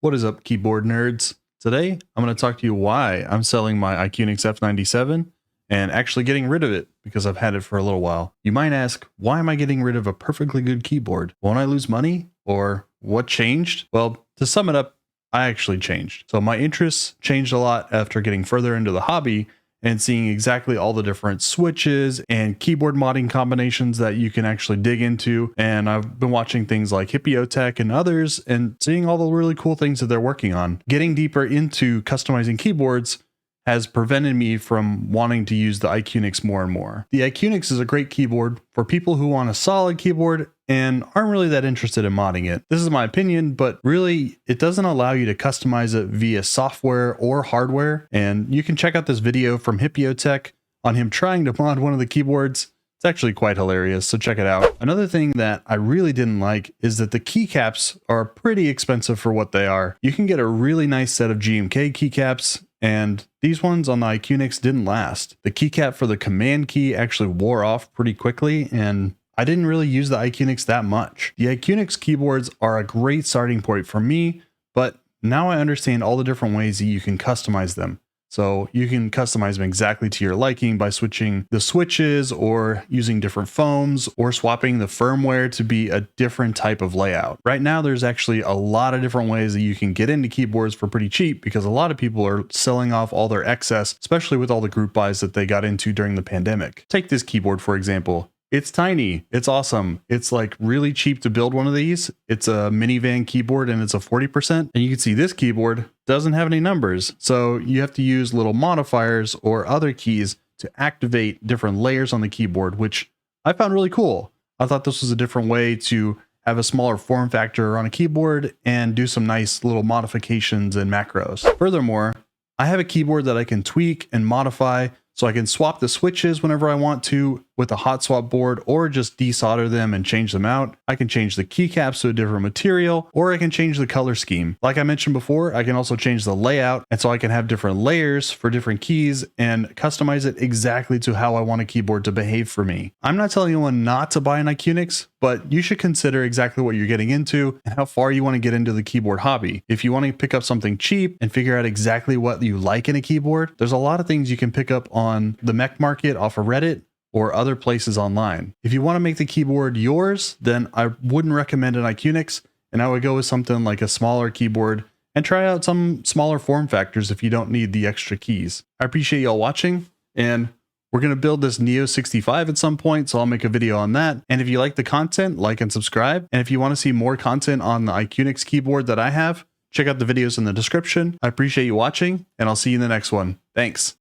What is up, keyboard nerds? Today, I'm going to talk to you why I'm selling my IQUNIX F97 and actually getting rid of it because I've had it for a little while. You might ask, why am I getting rid of a perfectly good keyboard? Won't I lose money? Or what changed? Well, to sum it up, I actually changed. So my interests changed a lot after getting further into the hobby and seeing exactly all the different switches and keyboard modding combinations that you can actually dig into. And I've been watching things like Tech and others and seeing all the really cool things that they're working on. Getting deeper into customizing keyboards has prevented me from wanting to use the IQUNIX more and more. The IQUNIX is a great keyboard for people who want a solid keyboard and aren't really that interested in modding it. This is my opinion, but really it doesn't allow you to customize it via software or hardware. And you can check out this video from Tech on him trying to mod one of the keyboards. It's actually quite hilarious, so check it out. Another thing that I really didn't like is that the keycaps are pretty expensive for what they are. You can get a really nice set of GMK keycaps, and these ones on the IQUNIX didn't last. The keycap for the command key actually wore off pretty quickly, and I didn't really use the IQUNIX that much. The IQUNIX keyboards are a great starting point for me, but now I understand all the different ways that you can customize them. So you can customize them exactly to your liking by switching the switches or using different foams or swapping the firmware to be a different type of layout. Right now, there's actually a lot of different ways that you can get into keyboards for pretty cheap because a lot of people are selling off all their excess, especially with all the group buys that they got into during the pandemic. Take this keyboard, for example. It's tiny. It's awesome. It's like really cheap to build one of these. It's a minivan keyboard and it's a 40%. And you can see this keyboard doesn't have any numbers. So you have to use little modifiers or other keys to activate different layers on the keyboard, which I found really cool. I thought this was a different way to have a smaller form factor on a keyboard and do some nice little modifications and macros. Furthermore, I have a keyboard that I can tweak and modify so I can swap the switches whenever I want to with a hot swap board or just desolder them and change them out. I can change the keycaps to a different material, or I can change the color scheme. Like I mentioned before, I can also change the layout, and so I can have different layers for different keys and customize it exactly to how I want a keyboard to behave for me. I'm not telling anyone not to buy an IQUNIX, but you should consider exactly what you're getting into and how far you want to get into the keyboard hobby. If you want to pick up something cheap and figure out exactly what you like in a keyboard, there's a lot of things you can pick up on the mech market off of Reddit or other places online. If you want to make the keyboard yours, then I wouldn't recommend an IQUNIX, and I would go with something like a smaller keyboard and try out some smaller form factors if you don't need the extra keys. I appreciate y'all watching, and we're going to build this Neo 65 at some point, so I'll make a video on that. And if you like the content, like and subscribe. And if you want to see more content on the IQUNIX keyboard that I have, check out the videos in the description. I appreciate you watching, and I'll see you in the next one. Thanks.